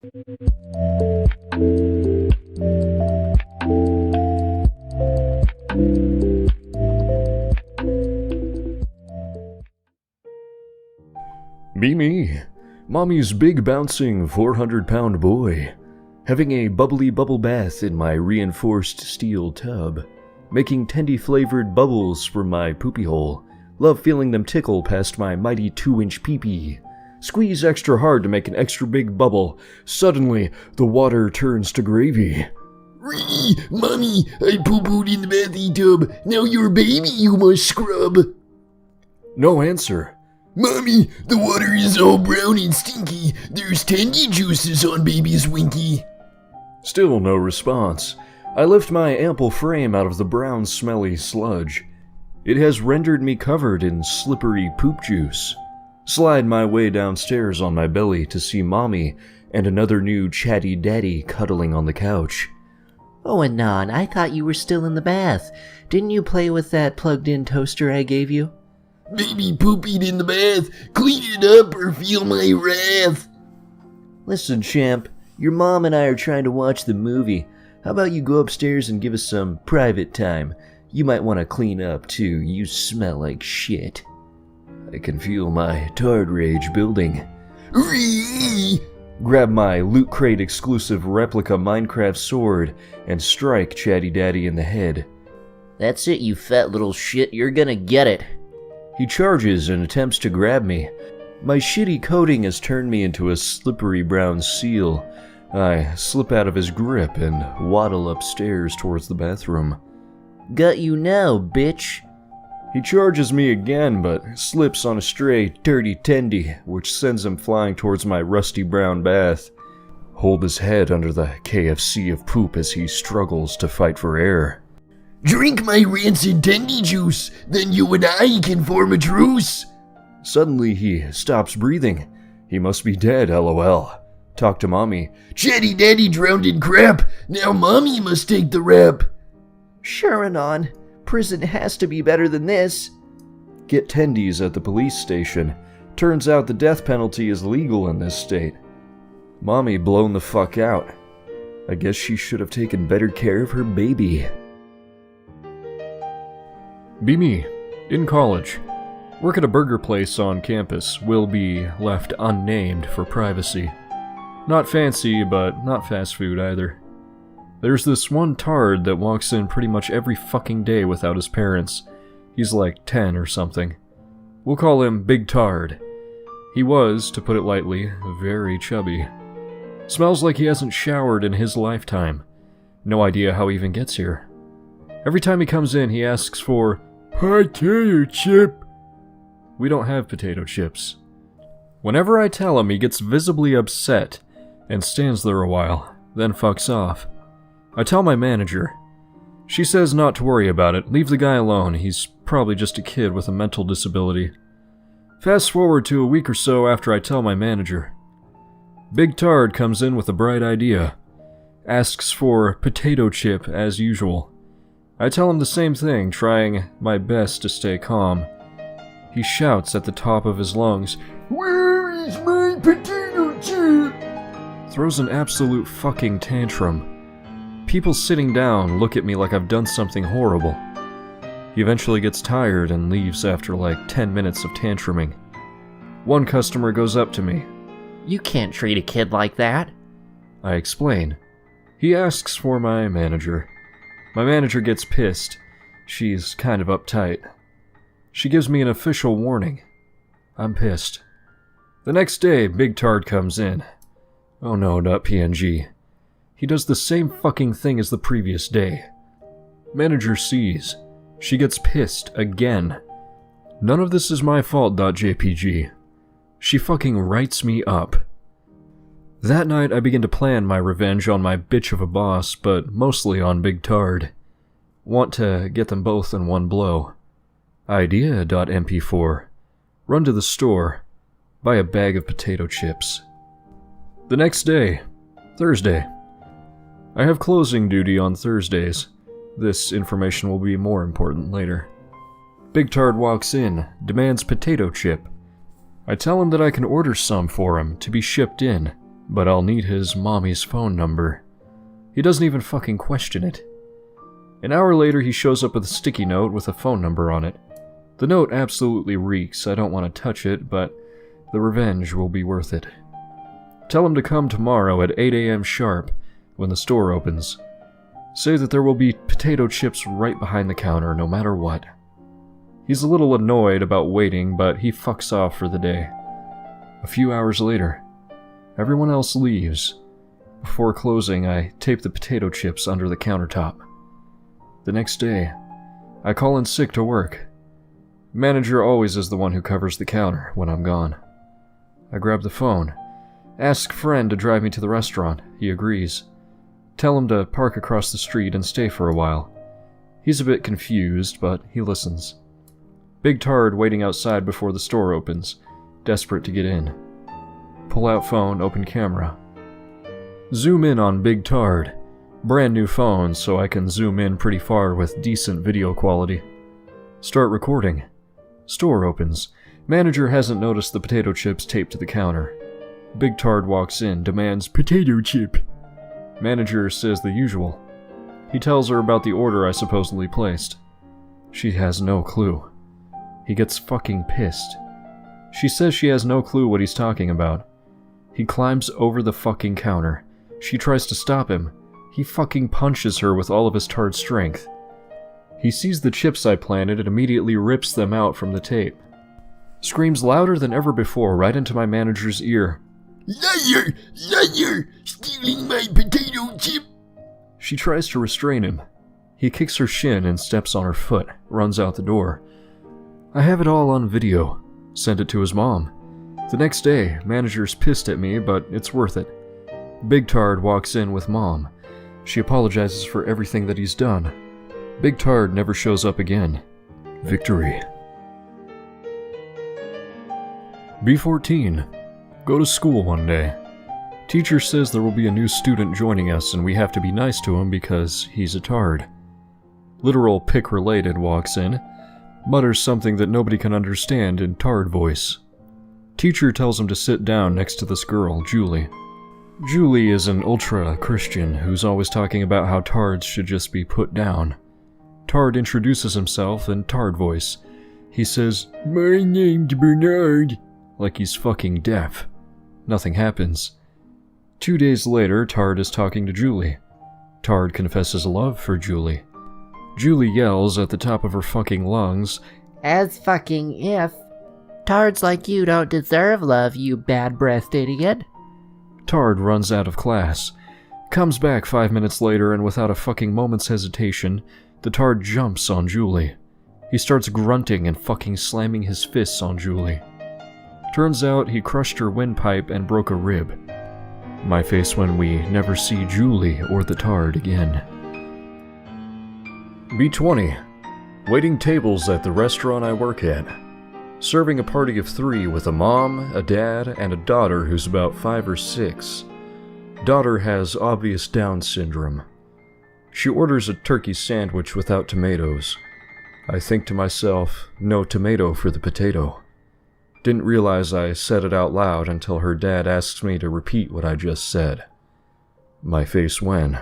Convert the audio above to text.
Be me, Mommy's big bouncing 400-pound boy, having a bubbly bubble bath in my reinforced steel tub, making tendy-flavored bubbles from my poopy hole, love feeling them tickle past my mighty 2-inch pee-pee. Squeeze extra hard to make an extra big bubble. Suddenly, the water turns to gravy. Ree, Mommy, I poo-pooed in the bathtub. Now you're a baby, you must scrub. No answer. Mommy, the water is all brown and stinky. There's tendy juices on baby's winky. Still no response. I lift my ample frame out of the brown, smelly sludge. It has rendered me covered in slippery poop juice. Slide my way downstairs on my belly to see Mommy and another new chatty daddy cuddling on the couch. Oh, Anon, I thought you were still in the bath. Didn't you play with that plugged-in toaster I gave you? Baby poopied in the bath. Clean it up or feel my wrath. Listen, champ, your mom and I are trying to watch the movie. How about you go upstairs and give us some private time? You might want to clean up, too. You smell like shit. I can feel my tard rage building. Ree! Grab my Loot Crate exclusive replica Minecraft sword and strike Chatty Daddy in the head. That's it, you fat little shit. You're gonna get it. He charges and attempts to grab me. My shitty coating has turned me into a slippery brown seal. I slip out of his grip and waddle upstairs towards the bathroom. Got you now, bitch. He charges me again, but slips on a stray, dirty tendy, which sends him flying towards my rusty brown bath. Hold his head under the KFC of poop as he struggles to fight for air. Drink my rancid tendy juice, then you and I can form a truce. Suddenly he stops breathing. He must be dead, lol. Talk to Mommy. Chatty Daddy drowned in crap. Now Mommy must take the rap. Sure, Anon. Prison has to be better than this. Get tendies at the police station. Turns out the death penalty is legal in this state. Mommy blown the fuck out. I guess she should have taken better care of her baby. Be me, in college. Work at a burger place on campus. Will be left unnamed for privacy. Not fancy, but not fast food either. There's this one tard that walks in pretty much every fucking day without his parents. He's like 10 or something. We'll call him Big Tard. He was, to put it lightly, very chubby. Smells like he hasn't showered in his lifetime. No idea how he even gets here. Every time he comes in, he asks for potato chip. We don't have potato chips. Whenever I tell him, he gets visibly upset and stands there a while, then fucks off. I tell my manager. She says not to worry about it, leave the guy alone, he's probably just a kid with a mental disability. Fast forward to a week or so after I tell my manager. Big Tard comes in with a bright idea. Asks for potato chip as usual. I tell him the same thing, trying my best to stay calm. He shouts at the top of his lungs, Where is my potato chip? Throws an absolute fucking tantrum. People sitting down look at me like I've done something horrible. He eventually gets tired and leaves after like 10 minutes of tantruming. One customer goes up to me. You can't treat a kid like that. I explain. He asks for my manager. My manager gets pissed. She's kind of uptight. She gives me an official warning. I'm pissed. The next day, Big Tard comes in. Oh no, not PNG. He does the same fucking thing as the previous day. Manager sees. She gets pissed again. None of this is my fault, .jpg. She fucking writes me up. That night I begin to plan my revenge on my bitch of a boss, but mostly on Big Tard. Want to get them both in one blow. Idea.mp4. Run to the store. Buy a bag of potato chips. The next day, Thursday. I have closing duty on Thursdays. This information will be more important later. Big Tard walks in, demands potato chip. I tell him that I can order some for him to be shipped in. but I'll need his mommy's phone number. He doesn't even fucking question it. An hour later, he shows up with a sticky note with a phone number on it. The note absolutely reeks. I don't want to touch it, but the revenge will be worth it. Tell him to come tomorrow at 8 a.m. sharp when the store opens. Say that there will be potato chips right behind the counter, no matter what. He's a little annoyed about waiting, but he fucks off for the day. A few hours later, everyone else leaves. Before closing, I tape the potato chips under the countertop. The next day, I call in sick to work. Manager always is the one who covers the counter when I'm gone. I grab the phone, ask friend to drive me to the restaurant. He agrees. Tell him to park across the street and stay for a while. He's a bit confused, but he listens. Big Tard waiting outside before the store opens, desperate to get in. Pull out phone, open camera. Zoom in on Big Tard. Brand new phone, so I can zoom in pretty far with decent video quality. Start recording. Store opens. Manager hasn't noticed the potato chips taped to the counter. Big Tard walks in, demands potato chip. Manager says the usual. He tells her about the order I supposedly placed. She has no clue. He gets fucking pissed. She says she has no clue what he's talking about. He climbs over the fucking counter. She tries to stop him. He fucking punches her with all of his Tard strength. He sees the chips I planted and immediately rips them out from the tape. Screams louder than ever before right into my manager's ear. Liar! Liar! Stealing my potato chip! She tries to restrain him. He kicks her shin and steps on her foot, runs out the door. I have it all on video. Sent it to his mom. The next day, manager's pissed at me, but it's worth it. Big Tard walks in with mom. She apologizes for everything that he's done. Big Tard never shows up again. Victory. B14. Go to school one day. Teacher says there will be a new student joining us and we have to be nice to him because he's a tard. Literal pick-related walks in, mutters something that nobody can understand in tard voice. Teacher tells him to sit down next to this girl, Julie. Julie is an ultra-Christian who's always talking about how tards should just be put down. Tard introduces himself in Tard voice. He says, "My name's Bernard," like he's fucking deaf. Nothing happens. 2 days later, Tard is talking to Julie. Tard confesses love for Julie. Julie yells at the top of her fucking lungs, "As fucking if. Tards like you don't deserve love, you bad-breathed idiot." Tard runs out of class. Comes back 5 minutes later and without a fucking moment's hesitation, the Tard jumps on Julie. He starts grunting and fucking slamming his fists on Julie. Turns out he crushed her windpipe and broke a rib. My face when we never see Julie or the Tard again. B20. Waiting tables at the restaurant I work at. Serving a party of 3 with a mom, a dad, and a daughter who's about 5 or 6. Daughter has obvious Down syndrome. She orders a turkey sandwich without tomatoes. I think to myself, no tomato for the potato. Didn't realize I said it out loud until her dad asks me to repeat what I just said. My face when.